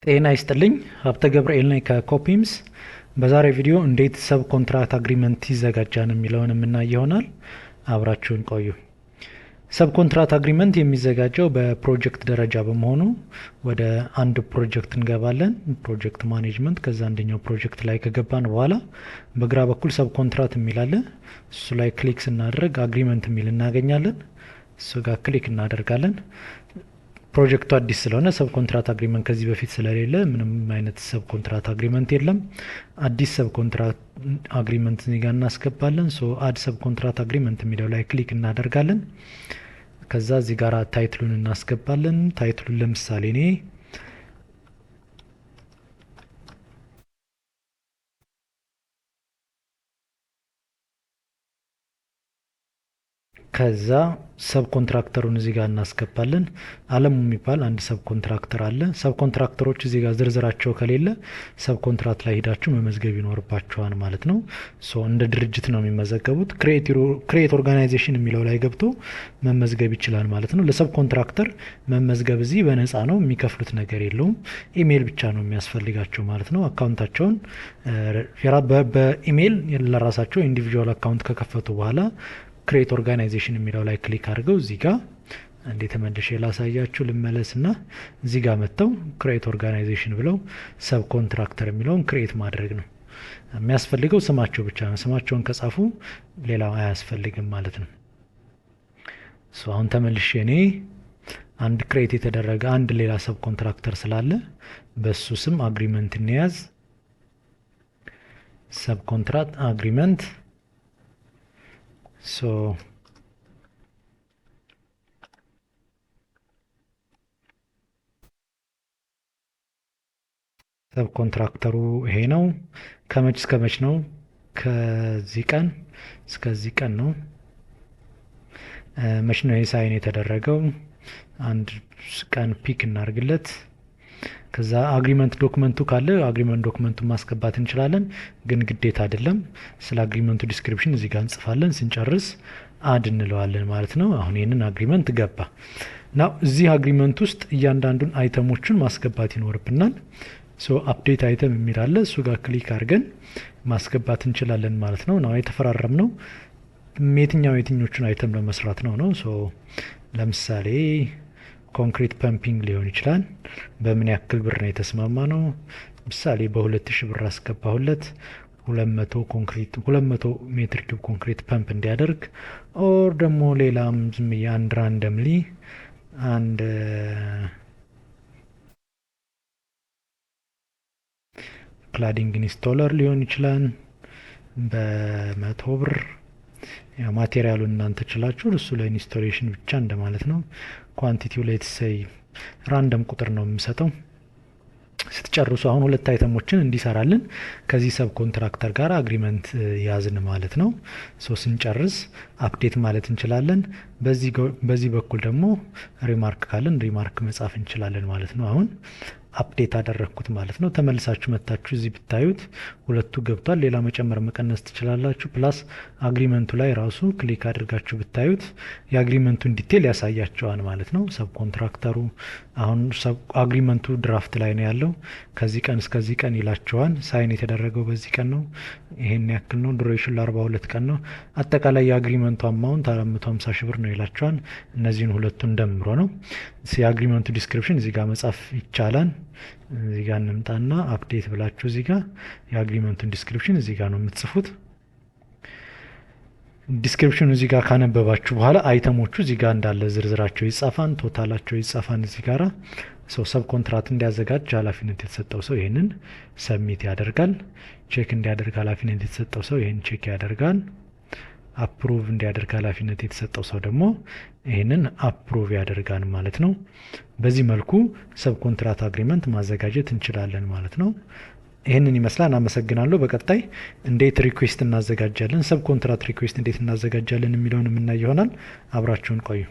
ጤና ይስጥልኝ ሀብተ ገብርኤል ነኝ ከኮፒምስ። በዛሬ ቪዲዮ እንዴት ሰብ ኮንትራክት አግሪመንት ይዘጋጃል የሚለውን የምናይ ይሆናል። አብራችሁን ቆዩ። ሰብ ኮንትራክት አግሪመንት የሚዘጋጀው በፕሮጀክት ደረጃ በመሆኑ ወደ አንድ ፕሮጀክት እንገባለን፣ ፕሮጀክት ማኔጅመንት። ከዛ አንደኛው ፕሮጀክት ላይ ከገባን በኋላ በግራ በኩል ሰብ ኮንትራክት የሚል አለ። እሱ ላይ ክሊክ ስናደርግ አግሪመንት የሚል እናገኛለን። እሱ ጋር ክሊክ እናደርጋለን። ፕሮጀክቱ አዲስ ስለሆነ ሰብ ኮንትራት አግሪመንት ከዚህ በፊት ስለሌለ ምንም አይነት ሰብ ኮንትራት አግሪመንት የለም። አዲስ ሰብ ኮንትራት አግሪመንት እዚህ ጋር እናስገባለን። ሶ አድ ሰብ ኮንትራት አግሪመንት የሚለው ላይ ክሊክ እናደርጋለን። ከዛ እዚህ ጋር ታይትሉን እናስገባለን። ታይትሉን ለምሳሌ እኔ ከዛ ሰብ ኮንትራክተሩን እዚህ ጋር እናስገባለን። አለሙ የሚባል አንድ ሰብ ኮንትራክተር አለ። ሰብ ኮንትራክተሮች እዚህ ጋር ዝርዝራቸው ከሌለ ሰብ ኮንትራት ላይ ሄዳችሁ መመዝገብ ይኖርባቸዋል ማለት ነው። ሶ እንደ ድርጅት ነው የሚመዘገቡት። ክሬት ኦርጋናይዜሽን የሚለው ላይ ገብቶ መመዝገብ ይችላል ማለት ነው። ለሰብ ኮንትራክተር መመዝገብ እዚህ በነፃ ነው፣ የሚከፍሉት ነገር የለውም። ኢሜይል ብቻ ነው የሚያስፈልጋቸው ማለት ነው። አካውንታቸውን በኢሜይል ለራሳቸው ኢንዲቪጁዋል አካውንት ከከፈቱ በኋላ ክሬት ኦርጋናይዜሽን የሚለው ላይ ክሊክ አድርገው እዚህ ጋር እንዴ ተመልሼ ላሳያችሁ ልመለስና እዚህ ጋር መጥተው ክሬት ኦርጋናይዜሽን ብለው ሰብ ኮንትራክተር የሚለውን ክሬት ማድረግ ነው የሚያስፈልገው። ስማቸው ብቻ ነው። ስማቸውን ከጻፉ ሌላው አያስፈልግም ማለት ነው። ሶ አሁን ተመልሼ እኔ አንድ ክሬት የተደረገ አንድ ሌላ ሰብ ኮንትራክተር ስላለ በሱ ስም አግሪመንት እንያዝ። ሰብ ኮንትራክት አግሪመንት ሰብ ኮንትራክተሩ ይሄ ነው። ከመች እስከ መች ነው? ከዚህ ቀን እስከዚህ ቀን ነው። መች ነው ይሄ ሳይን የተደረገው? አንድ ቀን ፒክ እናርግለት። ከዛ አግሪመንት ዶክመንቱ ካለ አግሪመንት ዶክመንቱን ማስገባት እንችላለን፣ ግን ግዴታ አይደለም። ስለ አግሪመንቱ ዲስክሪፕሽን እዚህ ጋር እንጽፋለን። ስንጨርስ አድ እንለዋለን ማለት ነው። አሁን ይህንን አግሪመንት ገባ ናው። እዚህ አግሪመንት ውስጥ እያንዳንዱን አይተሞችን ማስገባት ይኖርብናል። ሶ አፕዴት አይተም የሚል አለ። እሱ ጋር ክሊክ አድርገን ማስገባት እንችላለን ማለት ነው። ናው የተፈራረም ነው የትኞቹን አይተም ለመስራት ነው። ሶ ለምሳሌ ኮንክሪት ፐምፒንግ ሊሆን ይችላል። በምን ያክል ብር ነው የተስማማ ነው? ምሳሌ በ2000 ብር አስገባሁለት 200 ሜትር ኪዩብ ኮንክሪት ፐምፕ እንዲያደርግ። ኦር ደግሞ ሌላም ዝም አንድ ራንደምሊ አንድ ክላዲንግ ኢንስቶለር ሊሆን ይችላል በ100 ብር። ማቴሪያሉን እናንተ ችላችሁ እሱ ለኢንስቶሌሽን ብቻ እንደማለት ነው። ኳንቲቲው ላይ ተሰይ ራንደም ቁጥር ነው የምሰጠው። ስትጨርሱ አሁን ሁለት አይተሞችን እንዲሰራልን ከዚህ ሰብ ኮንትራክተር ጋር አግሪመንት ያዝን ማለት ነው። ሶ ስንጨርስ አፕዴት ማለት እንችላለን። በዚህ በኩል ደግሞ ሪማርክ ካለን ሪማርክ መጻፍ እንችላለን ማለት ነው። አሁን አፕዴት አደረግኩት ማለት ነው። ተመልሳችሁ መታችሁ እዚህ ብታዩት ሁለቱ ገብቷል። ሌላ መጨመር መቀነስ ትችላላችሁ። ፕላስ አግሪመንቱ ላይ ራሱ ክሊክ አድርጋችሁ ብታዩት የአግሪመንቱን ዲቴል ያሳያቸዋል ማለት ነው። ሰብ ኮንትራክተሩ አሁን አግሪመንቱ ድራፍት ላይ ነው ያለው። ከዚህ ቀን እስከዚህ ቀን ይላቸዋል። ሳይን የተደረገው በዚህ ቀን ነው፣ ይሄን ያክል ነው። ዱሬሽን ለ42 ቀን ነው። አጠቃላይ የአግሪመንቱ አማውንት 450 ሺህ ብር ነው ይላቸዋል። እነዚህን ሁለቱን ደምሮ ነው። የአግሪመንቱ ዲስክሪፕሽን እዚህ ጋር መጻፍ ይቻላል። እዚህ ጋር እንምጣና አፕዴት ብላችሁ እዚህ ጋር የአግሪመንቱን ዲስክሪፕሽን እዚህ ጋር ነው የምትጽፉት። ዲስክሪፕሽኑ እዚህ ጋር ካነበባችሁ በኋላ አይተሞቹ እዚህ ጋር እንዳለ ዝርዝራቸው ይጻፋን፣ ቶታላቸው ይጻፋን። እዚህ ጋራ ሰብ ኮንትራት እንዲያዘጋጅ ኃላፊነት የተሰጠው ሰው ይሄንን ሰብሚት ያደርጋል። ቼክ እንዲያደርግ ኃላፊነት የተሰጠው ሰው ይሄን ቼክ ያደርጋል። አፕሩቭ እንዲያደርግ ኃላፊነት የተሰጠው ሰው ደግሞ ይህንን አፕሩቭ ያደርጋል ማለት ነው። በዚህ መልኩ ሰብ ኮንትራት አግሪመንት ማዘጋጀት እንችላለን ማለት ነው። ይህንን ይመስላል። አመሰግናለሁ። በቀጣይ እንዴት ሪኩዌስት እናዘጋጃለን፣ ሰብ ኮንትራት ሪኩዌስት እንዴት እናዘጋጃለን የሚለውን የምናይ ይሆናል። አብራችሁን ቆዩ።